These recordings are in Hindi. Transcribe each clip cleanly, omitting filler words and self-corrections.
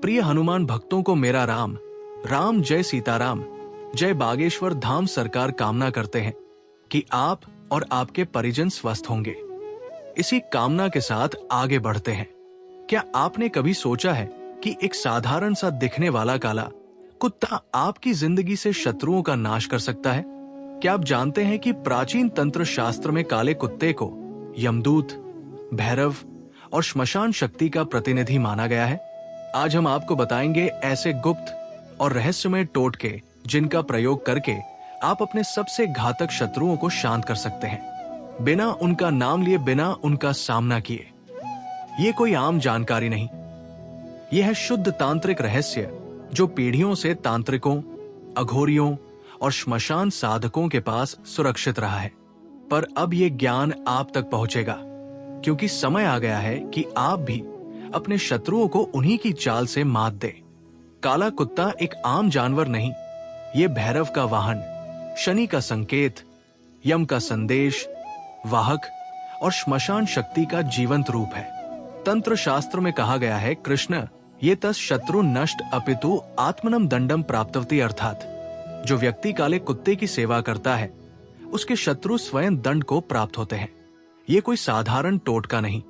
प्रिय हनुमान भक्तों को मेरा राम राम जय सीताराम जय बागेश्वर धाम सरकार कामना करते हैं कि आप और आपके परिजन स्वस्थ होंगे। इसी कामना के साथ आगे बढ़ते हैं। क्या आपने कभी सोचा है कि एक साधारण सा दिखने वाला काला कुत्ता आपकी जिंदगी से शत्रुओं का नाश कर सकता है? क्या आप जानते हैं कि प्राचीन तंत्र शास्त्र में काले कुत्ते को यमदूत, भैरव और श्मशान शक्ति का प्रतिनिधि माना गया है? आज हम आपको बताएंगे ऐसे गुप्त और रहस्यमय टोटके जिनका प्रयोग करके आप अपने सबसे घातक शत्रुओं को शांत कर सकते हैं, बिना उनका नाम लिए, बिना उनका सामना किए। ये कोई आम जानकारी नहीं, यह है शुद्ध तांत्रिक रहस्य जो पीढ़ियों से तांत्रिकों, अघोरियों और श्मशान साधकों के पास सुरक्षित रहा है। पर अब यह ज्ञान आप तक पहुंचेगा, क्योंकि समय आ गया है कि आप भी अपने शत्रुओं को उन्हीं की चाल से मात दें। काला कुत्ता एक आम जानवर नहीं, ये भैरव का वाहन, शनि का संकेत, यम का संदेश वाहक और श्मशान शक्ति का जीवंत रूप है। तंत्र शास्त्र में कहा गया है, कृष्ण ये तस् शत्रु नष्ट अपितु आत्मनम दंडम प्राप्तवती, अर्थात जो व्यक्ति काले कुत्ते की सेवा करता है उसके शत्रु स्वयं दंड को प्राप्त होते हैं। ये कोई साधारण टोटका नहीं,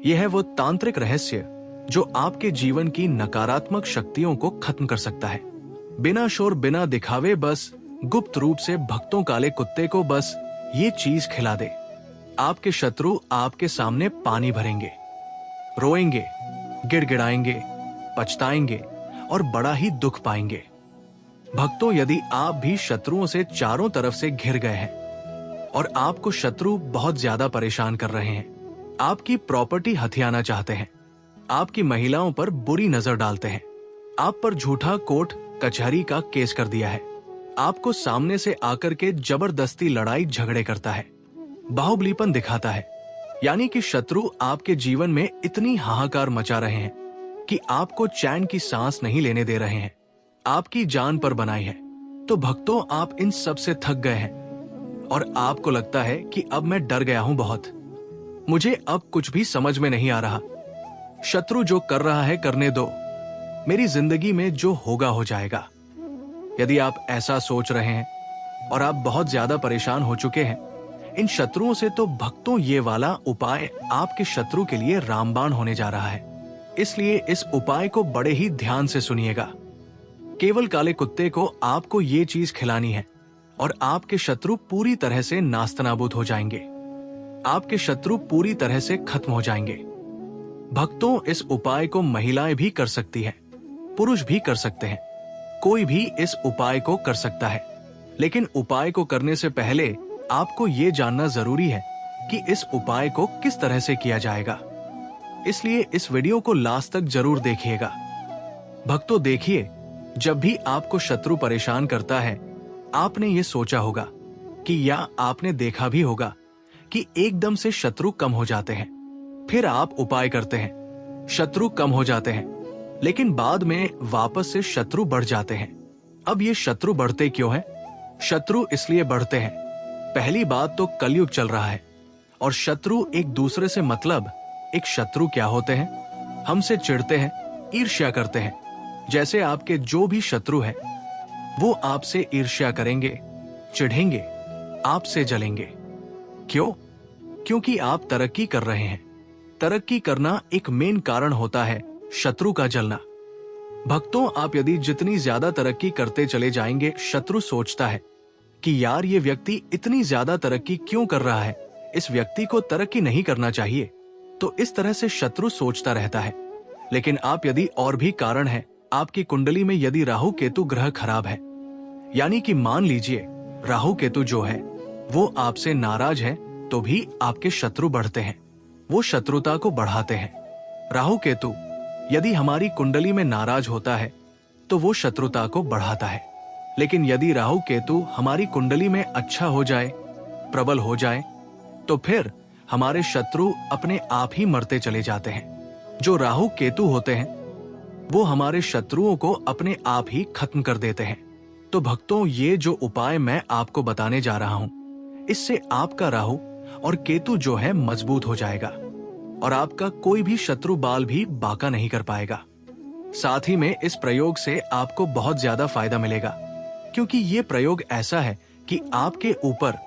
यह है वो तांत्रिक रहस्य जो आपके जीवन की नकारात्मक शक्तियों को खत्म कर सकता है। बिना शोर, बिना दिखावे, बस गुप्त रूप से भक्तों काले कुत्ते को बस ये चीज खिला दे, आपके शत्रु आपके सामने पानी भरेंगे, रोएंगे, गिड़गिड़ाएंगे, पछताएंगे और बड़ा ही दुख पाएंगे। भक्तों, यदि आप भी शत्रुओं से चारों तरफ से घिर गए हैं और आपको शत्रु बहुत ज्यादा परेशान कर रहे हैं, आपकी प्रॉपर्टी हथियाना चाहते हैं, आपकी महिलाओं पर बुरी नजर डालते हैं, आप पर झूठा कोर्ट कचहरी का केस कर दिया है, आपको सामने से आकर के जबरदस्ती लड़ाई झगड़े करता है, बाहुबलीपन दिखाता है, यानी कि शत्रु आपके जीवन में इतनी हाहाकार मचा रहे हैं कि आपको चैन की सांस नहीं लेने दे रहे हैं, आपकी जान पर बनाई है, तो भक्तों आप इन सब से थक गए हैं और आपको लगता है कि अब मैं डर गया हूं बहुत, मुझे अब कुछ भी समझ में नहीं आ रहा, शत्रु जो कर रहा है करने दो, मेरी जिंदगी में जो होगा हो जाएगा। यदि आप ऐसा सोच रहे हैं और आप बहुत ज्यादा परेशान हो चुके हैं इन शत्रुओं से, तो भक्तों ये वाला उपाय आपके शत्रु के लिए रामबाण होने जा रहा है। इसलिए इस उपाय को बड़े ही ध्यान से सुनिएगा। केवल काले कुत्ते को आपको ये चीज खिलानी है और आपके शत्रु पूरी तरह से नास्तनाबूद हो जाएंगे, आपके शत्रु पूरी तरह से खत्म हो जाएंगे। भक्तों, इस उपाय को महिलाएं भी कर सकती हैं, पुरुष भी कर सकते हैं, कोई भी इस उपाय को कर सकता है। लेकिन उपाय को करने से पहले आपको ये जानना जरूरी है कि इस उपाय को किस तरह से किया जाएगा। इसलिए इस वीडियो को लास्ट तक जरूर देखिएगा। भक्तों देखिए, जब भी आपको शत्रु परेशान करता है, आपने ये सोचा होगा कि या आपने देखा भी होगा कि एकदम से शत्रु कम हो जाते हैं, फिर आप उपाय करते हैं, शत्रु कम हो जाते हैं, लेकिन बाद में वापस से शत्रु बढ़ जाते हैं। अब ये शत्रु बढ़ते क्यों हैं? शत्रु इसलिए बढ़ते हैं, पहली बात तो कलयुग चल रहा है और शत्रु एक दूसरे से मतलब, एक शत्रु क्या होते हैं? हमसे चिढ़ते हैं, ईर्ष्या करते हैं। जैसे आपके जो भी शत्रु हैं, वो आपसे ईर्ष्या करेंगे, चिढ़ेंगे, आपसे जलेंगे। क्यों? क्योंकि आप तरक्की कर रहे हैं। तरक्की करना एक मेन कारण होता है शत्रु का जलना। भक्तों, आप यदि जितनी ज्यादा तरक्की करते चले जाएंगे, शत्रु सोचता है कि यार ये व्यक्ति इतनी ज्यादा तरक्की क्यों कर रहा है, इस व्यक्ति को तरक्की नहीं करना चाहिए। तो इस तरह से शत्रु सोचता रहता है। लेकिन आप यदि और भी कारण है, आपकी कुंडली में यदि राहु केतु ग्रह खराब है, यानी कि मान लीजिए राहु केतु जो है वो आपसे नाराज है, तो भी आपके शत्रु बढ़ते हैं, वो शत्रुता को बढ़ाते हैं। राहु केतु यदि हमारी कुंडली में नाराज होता है तो वो शत्रुता को बढ़ाता है। लेकिन यदि राहु केतु हमारी कुंडली में अच्छा हो जाए, प्रबल हो जाए, तो फिर हमारे शत्रु अपने आप ही मरते चले जाते हैं। जो राहु केतु होते हैं वो हमारे शत्रुओं को अपने आप ही खत्म कर देते हैं। तो भक्तों, ये जो उपाय मैं आपको बताने जा रहा हूं, इससे आपका राहु और केतु जो है मजबूत हो जाएगा और आपका कोई भी शत्रु बाल भी बांका नहीं कर पाएगा। साथ ही में इस प्रयोग से आपको बहुत ज्यादा फायदा मिलेगा, क्योंकि ये प्रयोग ऐसा है कि आपके ऊपर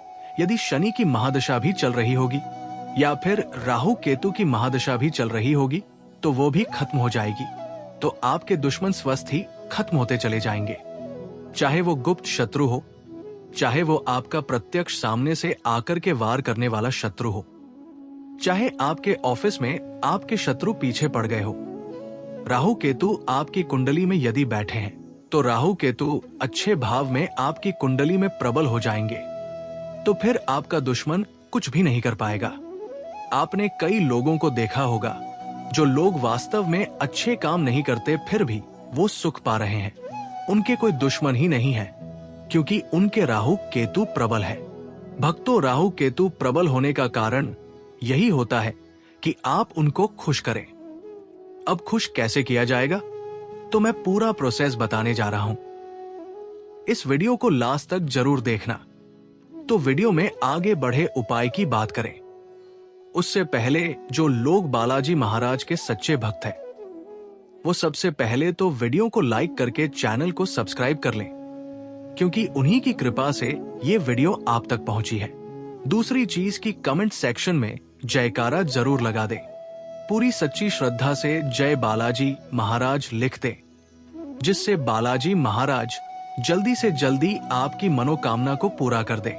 यदि शनि की महादशा भी चल रही होगी या फिर राहु केतु की महादशा भी चल रही होगी तो वो भी खत्म हो जाएगी। तो आपके दुश्मन स्वस्थ ही खत्म होते चले जाएंगे, चाहे वो गुप्त शत्रु हो, चाहे वो आपका प्रत्यक्ष सामने से आकर के वार करने वाला शत्रु हो, चाहे आपके ऑफिस में आपके शत्रु पीछे पड़ गए हो। राहु केतु आपकी कुंडली में यदि बैठे हैं तो राहु केतु अच्छे भाव में आपकी कुंडली में प्रबल हो जाएंगे, तो फिर आपका दुश्मन कुछ भी नहीं कर पाएगा। आपने कई लोगों को देखा होगा जो लोग वास्तव में अच्छे काम नहीं करते फिर भी वो सुख पा रहे हैं, उनके कोई दुश्मन ही नहीं है, क्योंकि उनके राहु केतु प्रबल है। भक्तों, राहु केतु प्रबल होने का कारण यही होता है कि आप उनको खुश करें। अब खुश कैसे किया जाएगा, तो मैं पूरा प्रोसेस बताने जा रहा हूं। इस वीडियो को लास्ट तक जरूर देखना। तो वीडियो में आगे बढ़े उपाय की बात करें उससे पहले जो लोग बालाजी महाराज के सच्चे भक्त हैं, वो सबसे पहले तो वीडियो को लाइक करके चैनल को सब्सक्राइब कर लें, क्योंकि उन्हीं की कृपा से ये वीडियो आप तक पहुंची है। दूसरी चीज की कमेंट सेक्शन में जयकारा जरूर लगा दें, पूरी सच्ची श्रद्धा से जय बालाजी महाराज लिख दें, जिससे बालाजी महाराज जल्दी से जल्दी आपकी मनोकामना को पूरा कर दें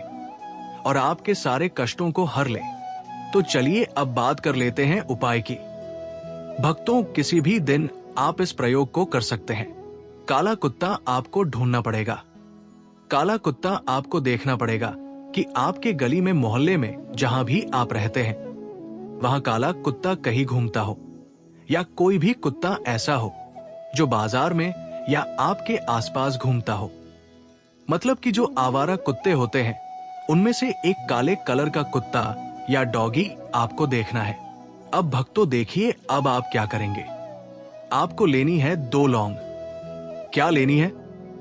और आपके सारे कष्टों को हर लें। तो चलिए अब बात कर लेते हैं उपाय की। भक्तों, किसी भी दिन आप इस प्रयोग को कर सकते हैं। काला कुत्ता आपको ढूंढना पड़ेगा। काला कुत्ता आपको देखना पड़ेगा कि आपके गली में, मोहल्ले में, जहां भी आप रहते हैं, वहां काला कुत्ता कहीं घूमता हो, या कोई भी कुत्ता ऐसा हो जो बाजार में या आपके आसपास घूमता हो। मतलब कि जो आवारा कुत्ते होते हैं, उनमें से एक काले कलर का कुत्ता या डॉगी आपको देखना है। अब भक्तों देखिए, अब आप क्या करेंगे। आपको लेनी है 2 लौंग। क्या लेनी है?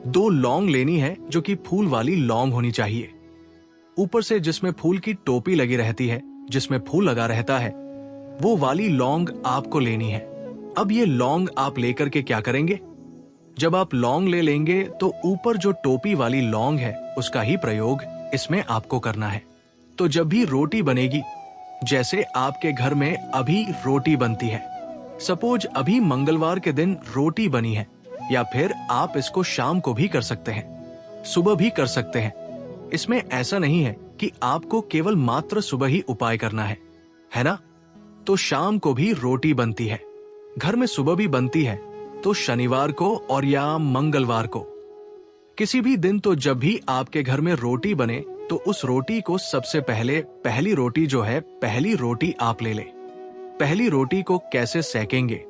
2 लौंग लेनी है, जो कि फूल वाली लौंग होनी चाहिए। ऊपर से जिसमें फूल की टोपी लगी रहती है, जिसमें फूल लगा रहता है, वो वाली लौंग आपको लेनी है। अब ये लौंग आप लेकर के क्या करेंगे? जब आप लौंग ले लेंगे तो ऊपर जो टोपी वाली लौंग है उसका ही प्रयोग इसमें आपको करना है। तो जब भी रोटी बनेगी, जैसे आपके घर में अभी रोटी बनती है, सपोज अभी मंगलवार के दिन रोटी बनी है, या फिर आप इसको शाम को भी कर सकते हैं, सुबह भी कर सकते हैं। इसमें ऐसा नहीं है कि आपको केवल मात्र सुबह ही उपाय करना है ना? तो शाम को भी रोटी बनती है, घर में सुबह भी बनती है, तो शनिवार को और या मंगलवार को, किसी भी दिन, तो जब भी आपके घर में रोटी बने तो उस रोटी को सबसे पहले, पहली रोटी जो है, पहली रोटी आप ले लें। पहली रोटी को कैसे सेकेंगे,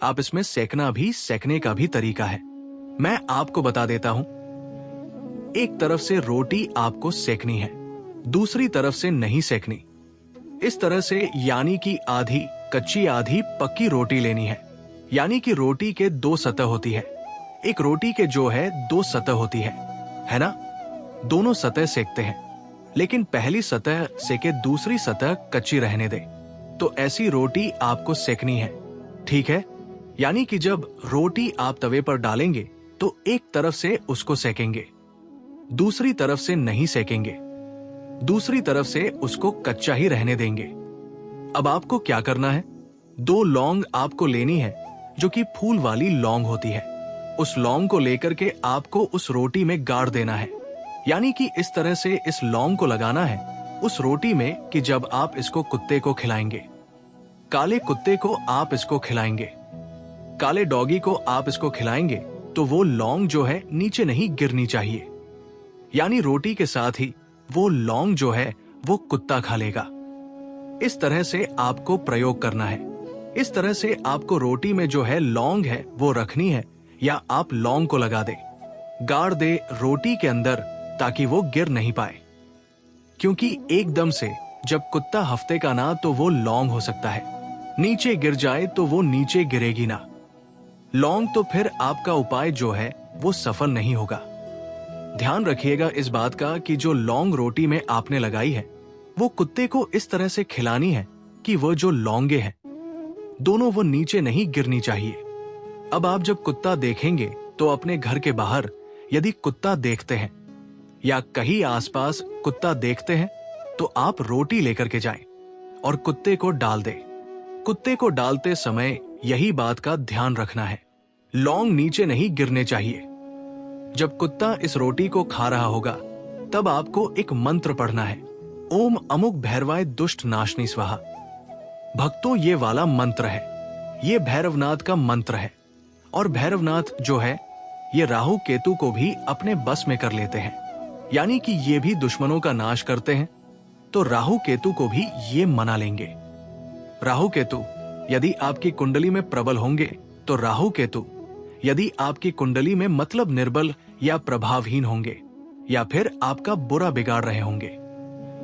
आप इसमें सेकने का भी तरीका है, मैं आपको बता देता हूं। एक तरफ से रोटी आपको सेकनी है, दूसरी तरफ से नहीं सेकनी। इस तरह से, यानी कि आधी कच्ची आधी पक्की रोटी लेनी है। यानी कि रोटी के 2 सतह होती है, एक रोटी के जो है 2 सतह होती है ना? दोनों सतह सेकते हैं, लेकिन पहली सतह सेके दूसरी सतह कच्ची रहने दे। तो ऐसी रोटी आपको सेकनी है, ठीक है? यानी कि जब रोटी आप तवे पर डालेंगे तो एक तरफ से उसको सेकेंगे, दूसरी तरफ से नहीं सेकेंगे, दूसरी तरफ से उसको कच्चा ही रहने देंगे। अब आपको क्या करना है? 2 लौंग आपको लेनी है, जो कि फूल वाली लौंग होती है। उस लौंग को लेकर के आपको उस रोटी में गाड़ देना है। यानी कि इस तरह से इस लौंग को लगाना है उस रोटी में कि जब आप इसको कुत्ते को खिलाएंगे, काले कुत्ते को आप इसको खिलाएंगे, काले डॉगी को आप इसको खिलाएंगे, तो वो लौंग जो है नीचे नहीं गिरनी चाहिए। यानी रोटी के साथ ही वो लौंग जो है वो कुत्ता खा लेगा। इस तरह से आपको प्रयोग करना है। इस तरह से आपको रोटी में जो है लौंग है वो रखनी है, या आप लौंग को लगा दे, गाड़ दे रोटी के अंदर, ताकि वो गिर नहीं पाए। क्योंकि एकदम से जब कुत्ता हफ्ते का ना, तो वो लौंग हो सकता है नीचे गिर जाए, तो वो नीचे गिरेगी ना लौंग, तो फिर आपका उपाय जो है वो सफल नहीं होगा। ध्यान रखिएगा इस बात का कि जो लौंग रोटी में आपने लगाई है वो कुत्ते को इस तरह से खिलानी है कि वो जो लौंगे हैं दोनों वो नीचे नहीं गिरनी चाहिए। अब आप जब कुत्ता देखेंगे तो अपने घर के बाहर यदि कुत्ता देखते हैं या कहीं आसपास कुत्ता देखते हैं तो आप रोटी लेकर के जाएं और कुत्ते को डाल दें। कुत्ते को डालते समय यही बात का ध्यान रखना है, लौंग नीचे नहीं गिरने चाहिए। जब कुत्ता इस रोटी को खा रहा होगा तब आपको एक मंत्र पढ़ना है, ओम अमुक भैरवाय दुष्ट नाशनी स्वाहा। भक्तों, ये वाला मंत्र है, ये भैरवनाथ का मंत्र है। और भैरवनाथ जो है ये राहु केतु को भी अपने बस में कर लेते हैं, यानी कि ये भी दुश्मनों का नाश करते हैं, तो राहु केतु को भी ये मना लेंगे। राहु केतु यदि आपकी कुंडली में प्रबल होंगे तो राहु केतु यदि आपकी कुंडली में मतलब निर्बल या प्रभावहीन होंगे या फिर आपका बुरा बिगाड़ रहे होंगे,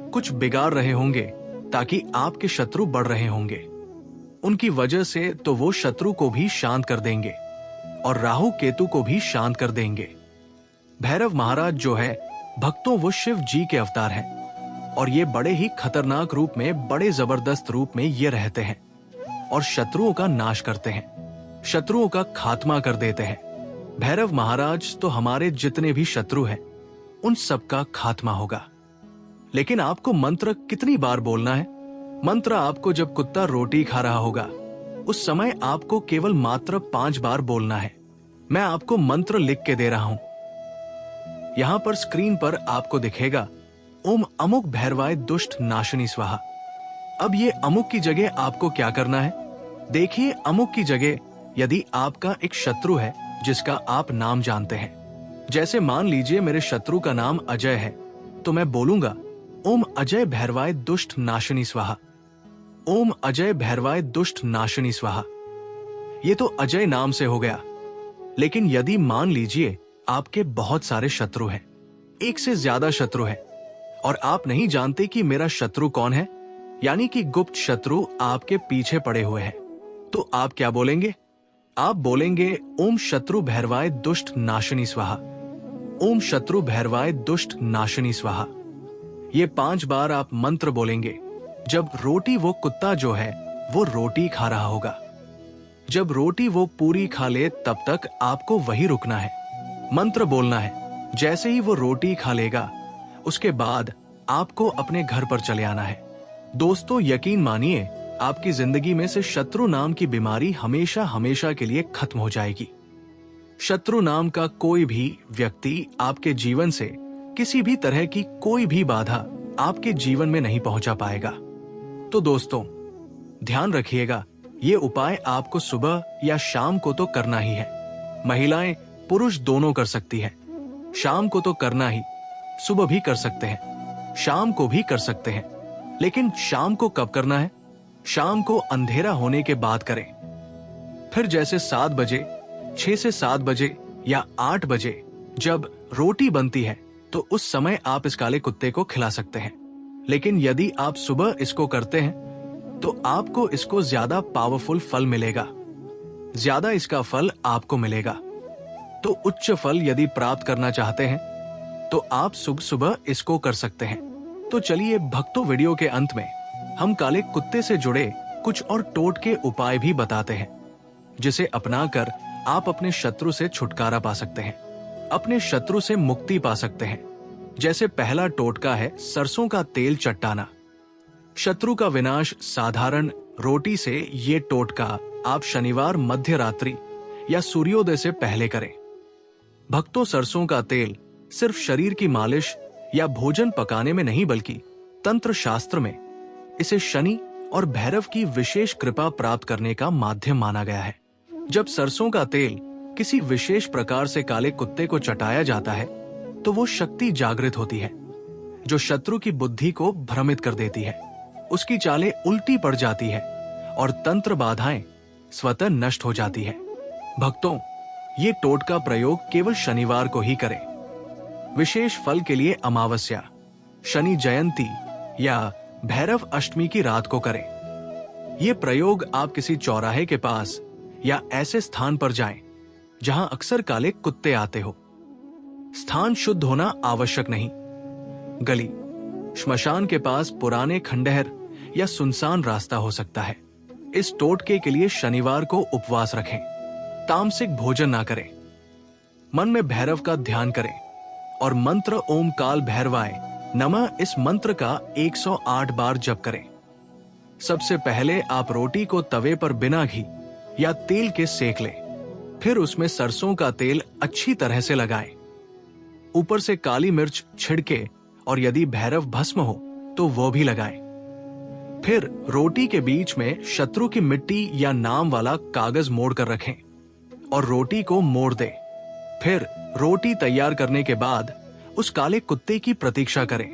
कुछ बिगाड़ रहे होंगे ताकि आपके शत्रु बढ़ रहे होंगे, उनकी वजह से तो वो शत्रु को भी शांत कर देंगे और राहु केतु को भी शांत कर देंगे। भैरव महाराज जो है भक्तों वो शिव जी के अवतार हैं और ये बड़े ही खतरनाक रूप में, बड़े जबरदस्त रूप में ये रहते हैं और शत्रुओं का नाश करते हैं, शत्रुओं का खात्मा कर देते हैं। भैरव महाराज तो हमारे जितने भी शत्रु हैं उन सब का खात्मा होगा। लेकिन आपको मंत्र कितनी बार बोलना है? मंत्र आपको जब कुत्ता रोटी खा रहा होगा उस समय आपको केवल मात्र 5 बार बोलना है। मैं आपको मंत्र लिख के दे रहा हूं, यहां पर स्क्रीन पर आपको दिखेगा ओम अमुक भैरवाय दुष्ट नाशनी स्वाहा। अब ये अमुक की जगह आपको क्या करना है? देखिए, अमुक की जगह यदि आपका एक शत्रु है जिसका आप नाम जानते हैं, जैसे मान लीजिए मेरे शत्रु का नाम अजय है, तो मैं बोलूंगा ओम अजय भैरवाय दुष्ट नाशनी स्वाहा, ओम अजय भैरवाय दुष्ट नाशनी स्वाहा। ये तो अजय नाम से हो गया। लेकिन यदि मान लीजिए आपके बहुत सारे शत्रु हैं, एक से ज्यादा शत्रु हैं और आप नहीं जानते कि मेरा शत्रु कौन है, यानी कि गुप्त शत्रु आपके पीछे पड़े हुए हैं, तो आप क्या बोलेंगे? आप बोलेंगे ओम शत्रु भैरवाय दुष्ट नाशनी स्वाहा, ओम शत्रु भैरवाय दुष्ट नाशनी स्वाहा। ये 5 बार आप मंत्र बोलेंगे जब रोटी वो कुत्ता जो है वो रोटी खा रहा होगा। जब रोटी वो पूरी खा ले तब तक आपको वही रुकना है, मंत्र बोलना है। जैसे ही वो रोटी खा लेगा उसके बाद आपको अपने घर पर चले आना है। दोस्तों, यकीन मानिए आपकी जिंदगी में से शत्रु नाम की बीमारी हमेशा हमेशा के लिए खत्म हो जाएगी। शत्रु नाम का कोई भी व्यक्ति आपके जीवन से किसी भी तरह की कोई भी बाधा आपके जीवन में नहीं पहुंचा पाएगा। तो दोस्तों, ध्यान रखिएगा, ये उपाय आपको सुबह या शाम को तो करना ही है। महिलाएं पुरुष दोनों कर सकती हैं। शाम को तो करना ही, सुबह भी कर सकते हैं, शाम को भी कर सकते हैं। लेकिन शाम को कब करना है? शाम को अंधेरा होने के बाद करें। फिर जैसे 7 बजे, 6 से 7 बजे या 8 बजे जब रोटी बनती है तो उस समय आप इस काले कुत्ते को खिला सकते हैं। लेकिन यदि आप सुबह इसको करते हैं तो आपको इसको ज्यादा पावरफुल फल मिलेगा, ज्यादा इसका फल आपको मिलेगा। तो उच्च फल यदि प्राप्त करना चाहते हैं तो आप सुबह सुबह इसको कर सकते हैं। तो चलिए भक्तों, वीडियो के अंत में हम काले कुत्ते से जुड़े कुछ और टोटके उपाय भी बताते हैं जिसे अपनाकर आप अपने शत्रु से छुटकारा पा सकते हैं, अपने शत्रु से मुक्ति पा सकते हैं। जैसे पहला टोटका है सरसों का तेल चट्टाना। शत्रु का विनाश साधारण रोटी से ये टोटका आप शनिवार मध्य रात्रि या सूर्योदय से पहले करें। भक्तों, सरसों का तेल सिर्फ शरीर की मालिश या भोजन पकाने में नहीं बल्कि तंत्र शास्त्र में इसे शनि और भैरव की विशेष कृपा प्राप्त करने का माध्यम माना गया है। जब सरसों का तेल किसी विशेष प्रकार से काले कुत्ते को चटाया जाता है तो वो शक्ति जागृत होती है जो शत्रु की बुद्धि को भ्रमित कर देती है, उसकी चालें उल्टी पड़ जाती है और तंत्र बाधाएं स्वतः नष्ट हो जाती है। भक्तों, ये टोटका प्रयोग केवल शनिवार को ही करें। विशेष फल के लिए अमावस्या, शनि जयंती या भैरव अष्टमी की रात को करें। ये प्रयोग आप किसी चौराहे के पास या ऐसे स्थान पर जाएं जहां अक्सर काले कुत्ते आते हो। स्थान शुद्ध होना आवश्यक नहीं। गली, श्मशान के पास पुराने खंडहर या सुनसान रास्ता हो सकता है। इस टोटके के लिए शनिवार को उपवास रखें तामसिक भोजन ना करें। मन में भैरव का ध्यान करें और मंत्र ओम काल भैरवाय नमः इस मंत्र का 108 बार जप करें। सबसे पहले आप रोटी को तवे पर बिना घी या तेल के सेक लें। फिर उसमें सरसों का तेल अच्छी तरह से लगाएं। ऊपर से काली मिर्च छिड़के और यदि भैरव भस्म हो तो वो भी लगाएं। फिर रोटी के बीच में शत्रु की मिट्टी या नाम वाला कागज मोड़ कर रखें और रोटी को मोड़ दें। फिर रोटी तैयार करने के बाद उस काले कुत्ते की प्रतीक्षा करें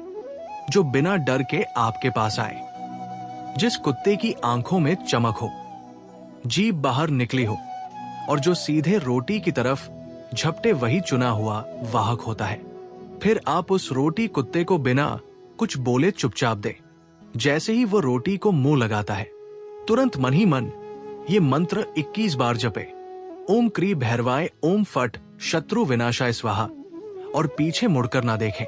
जो बिना डर के आपके पास आए, जिस कुत्ते की आंखों में चमक हो, जीभ बाहर निकली हो और जो सीधे रोटी की तरफ झपटे वही चुना हुआ वाहक होता है। फिर आप उस रोटी कुत्ते को बिना कुछ बोले चुपचाप दें। जैसे ही वो रोटी को मुंह लगाता है, तुरंत मन ही मन ये मंत्र 21 बार जपे, ओम क्री भैरवाय ओम फट शत्रु विनाशाय स्वाहा, और पीछे मुड़कर ना देखें।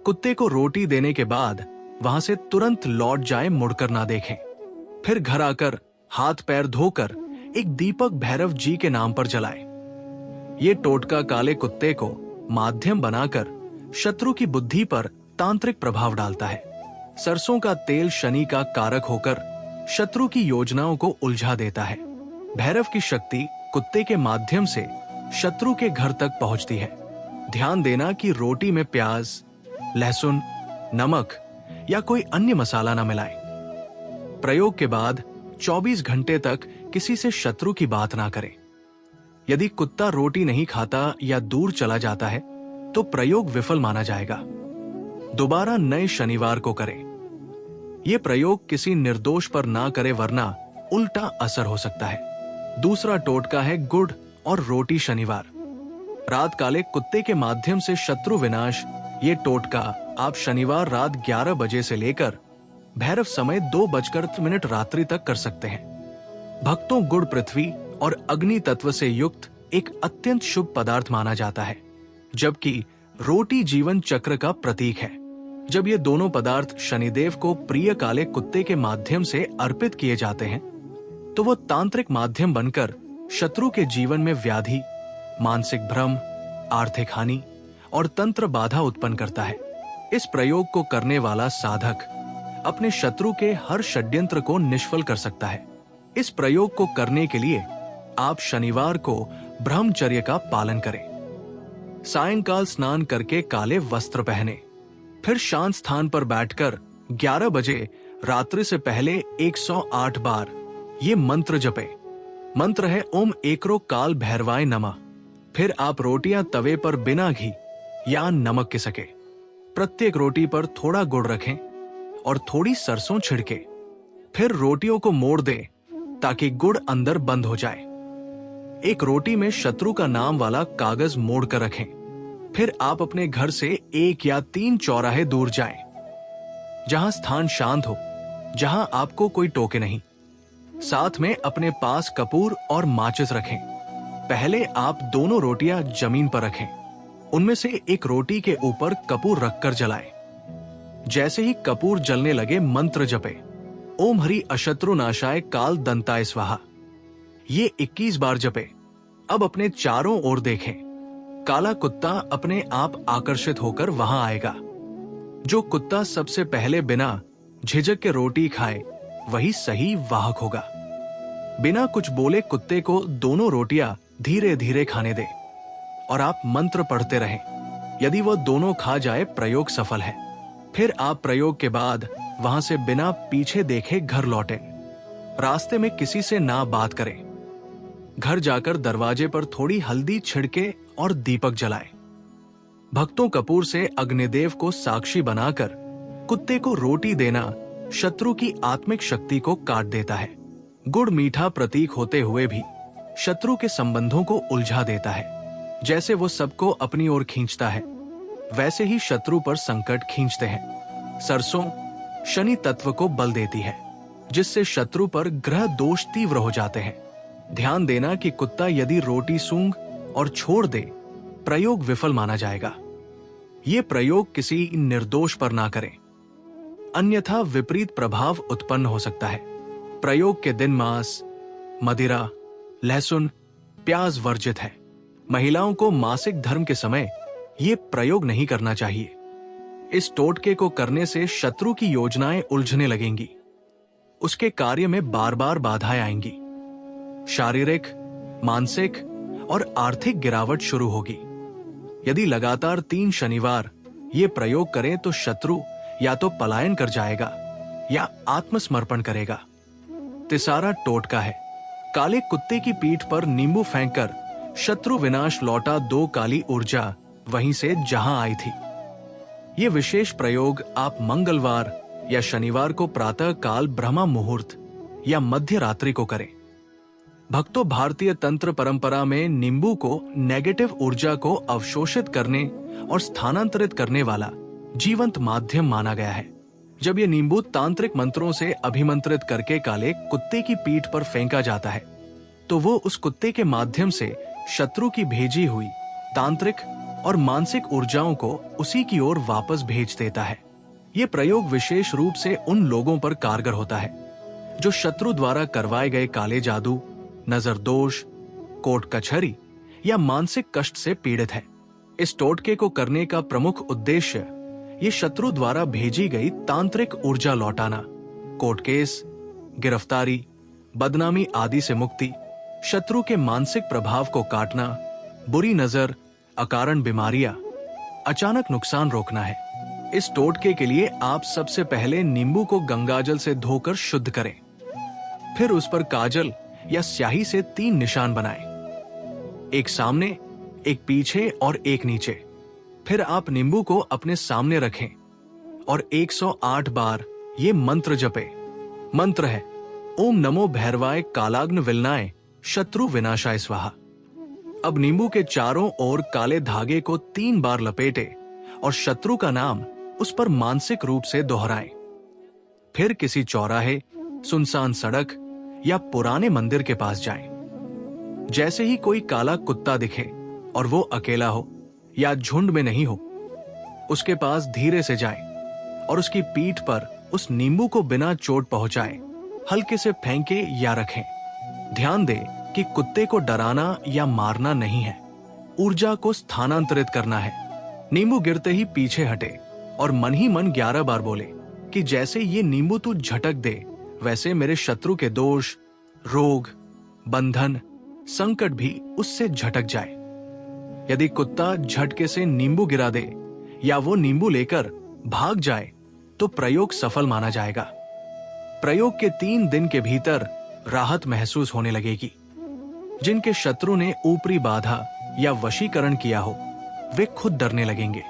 कुत्ते को रोटी देने के बाद वहां से तुरंत लौट जाए, मुड़कर ना देखें। फिर घर आकर हाथ पैर धोकर एक दीपक भैरव जी के नाम पर जलाएं। ये टोटका काले कुत्ते को माध्यम बनाकर शत्रु की बुद्धि पर तांत्रिक प्रभाव डालता है। सरसों का तेल शनि का कारक होकर शत्रु की योजनाओं को उलझा देता है। भैरव की शक्ति कुत्ते के माध्यम से शत्रु के घर तक पहुंचती है। ध्यान देना कि रोटी में प्याज, लहसुन, नमक या कोई अन्य मसाला न मिलाएं। प्रयोग के बाद 24 घंटे तक किसी से शत्रु की बात ना करें। यदि कुत्ता रोटी नहीं खाता या दूर चला जाता है तो प्रयोग विफल माना जाएगा। दोबारा नए शनिवार को करें। यह प्रयोग किसी निर्दोष पर ना करें वरना उल्टा असर हो सकता है। दूसरा टोटका है गुड़ और रोटी शनिवार। रात काले कुत्ते के माध्यम से शत्रु विनाश। ये टोटका आप शनिवार रात 11 बजे से लेकर भैरव समय 2:00 रात्रि तक कर सकते हैं। भक्तों, गुड़ पृथ्वी और अग्नि तत्व से युक्त एक अत्यंत शुभ पदार्थ माना जाता है, जबकि रोटी जीवन चक्र का प्रतीक है। जब ये दोनों पदार्थ शनिदेव को प्रिय काले कुत्ते के माध्यम से अर्पित किए जाते हैं तो वो तांत्रिक माध्यम बनकर शत्रु के जीवन में व्याधि, मानसिक भ्रम, आर्थिक हानि और तंत्र बाधा उत्पन्न करता है। इस प्रयोग को करने वाला साधक अपने शत्रु के हर षड्यंत्र को निष्फल कर सकता है। इस प्रयोग को करने के लिए आप शनिवार को ब्रह्मचर्य का पालन करें। सायंकाल स्नान करके काले वस्त्र पहने, फिर शांत स्थान पर बैठकर 11 बजे रात्रि से पहले 108 बार ये मंत्र जपे। मंत्र है ओम एकरो काल भैरवाय नमः। फिर आप रोटियां तवे पर बिना घी या नमक के सके प्रत्येक रोटी पर थोड़ा गुड़ रखें और थोड़ी सरसों छिड़के। फिर रोटियों को मोड़ दें ताकि गुड़ अंदर बंद हो जाए। एक रोटी में शत्रु का नाम वाला कागज मोड़ कर रखें। फिर आप अपने घर से 1 या 3 चौराहे दूर जाएं, जहां स्थान शांत हो, जहां आपको कोई टोके नहीं। साथ में अपने पास कपूर और माचिस रखें। पहले आप दोनों रोटियां जमीन पर रखें। उनमें से एक रोटी के ऊपर कपूर रखकर जलाएं। जैसे ही कपूर जलने लगे मंत्र जपे, ओम हरि अशत्रु नाशाय काल दंताय स्वाहा। ये 21 बार जपे। अब अपने चारों ओर देखें। काला कुत्ता अपने आप आकर्षित होकर वहां आएगा। जो कुत्ता सबसे पहले बिना झिझक के रोटी खाए वही सही वाहक होगा। बिना कुछ बोले कुत्ते को दोनों रोटियां धीरे धीरे खाने दे और आप मंत्र पढ़ते रहें। यदि वह दोनों खा जाए प्रयोग सफल है। फिर आप प्रयोग के बाद वहां से बिना पीछे देखे घर लौटें। रास्ते में किसी से ना बात करें। घर जाकर दरवाजे पर थोड़ी हल्दी छिड़के और दीपक जलाएं। भक्तों, कपूर से अग्निदेव को साक्षी बनाकर कुत्ते को रोटी देना शत्रु की आत्मिक शक्ति को काट देता है। गुड़ मीठा प्रतीक होते हुए भी शत्रु के संबंधों को उलझा देता है। जैसे वो सबको अपनी ओर खींचता है, वैसे ही शत्रु पर संकट खींचते हैं। सरसों शनि तत्व को बल देती है, जिससे शत्रु पर ग्रह दोष तीव्र हो जाते हैं। ध्यान देना कि कुत्ता यदि रोटी सूंघ और छोड़ दे, प्रयोग विफल माना जाएगा। ये प्रयोग किसी निर्दोष पर ना करें, अन्यथा विपरीत प्रभाव उत्पन्न हो सकता है। प्रयोग के दिन मांस, मदिरा, लहसुन प्याज वर्जित है। महिलाओं को मासिक धर्म के समय ये प्रयोग नहीं करना चाहिए। इस टोटके को करने से शत्रु की योजनाएं उलझने लगेंगी। उसके कार्य में बार बार बाधाएं आएंगी। शारीरिक, मानसिक और आर्थिक गिरावट शुरू होगी। यदि लगातार 3 शनिवार ये प्रयोग करें तो शत्रु या तो पलायन कर जाएगा या आत्मसमर्पण करेगा। तिसारा टोटका है, काले कुत्ते की पीठ पर नींबू फेंककर शत्रु विनाश लौटा 2 काली ऊर्जा वहीं से जहां आई थी। ये विशेष प्रयोग आप मंगलवार या शनिवार को प्रातः काल ब्रह्मा मुहूर्त या मध्य रात्रि को करें। भक्तों, भारतीय तंत्र परंपरा में नींबू को नेगेटिव ऊर्जा को अवशोषित करने और स्थानांतरित करने वाला जीवंत माध्यम माना गया है। जब ये नींबू तांत्रिक मंत्रों से अभिमंत्रित करके काले कुत्ते की पीठ पर फेंका जाता है तो वो उस कुत्ते के माध्यम से शत्रु की भेजी हुई तांत्रिक और मानसिक ऊर्जाओं को उसी की ओर वापस भेज देता है। ये प्रयोग विशेष रूप से उन लोगों पर कारगर होता है जो शत्रु द्वारा करवाए गए काले जादू, नजर दोष, कोर्ट कचहरी या मानसिक कष्ट से पीड़ित है। इस टोटके को करने का प्रमुख उद्देश्य ये शत्रु द्वारा भेजी गई तांत्रिक ऊर्जा लौटाना, कोर्ट केस, गिरफ्तारी, बदनामी आदि से मुक्ति, शत्रु के मानसिक प्रभाव को काटना, बुरी नजर, अकारण बीमारियां, अचानक नुकसान रोकना है। इस टोटके के लिए आप सबसे पहले नींबू को गंगाजल से धोकर शुद्ध करें। फिर उस पर काजल या स्याही से 3 निशान बनाएं, एक सामने, एक पीछे और एक नीचे। फिर आप नींबू को अपने सामने रखें और 108 बार ये मंत्र जपे। मंत्र है ओम नमो भैरवाय कालाग्न विलनाय शत्रु विनाशाय स्वाहा। अब नींबू के चारों ओर काले धागे को 3 बार लपेटे और शत्रु का नाम उस पर मानसिक रूप से दोहराएं। फिर किसी चौराहे, सुनसान सड़क या पुराने मंदिर के पास जाएं। जैसे ही कोई काला कुत्ता दिखे और वो अकेला हो या झुंड में नहीं हो, उसके पास धीरे से जाएं और उसकी पीठ पर उस नींबू को बिना चोट पहुंचाए हल्के से फेंके या रखें। ध्यान दें कि कुत्ते को डराना या मारना नहीं है, ऊर्जा को स्थानांतरित करना है। नींबू गिरते ही पीछे हटे और मन ही मन 11 बार बोले कि जैसे ये नींबू तू झटक दे वैसे मेरे शत्रु के दोष, रोग, बंधन, संकट भी उससे झटक जाए। यदि कुत्ता झटके से नींबू गिरा दे या वो नींबू लेकर भाग जाए तो प्रयोग सफल माना जाएगा। प्रयोग के 3 दिन के भीतर राहत महसूस होने लगेगी। जिनके शत्रु ने ऊपरी बाधा या वशीकरण किया हो वे खुद डरने लगेंगे।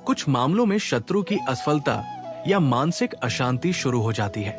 कुछ मामलों में शत्रु की असफलता या मानसिक अशांति शुरू हो जाती है।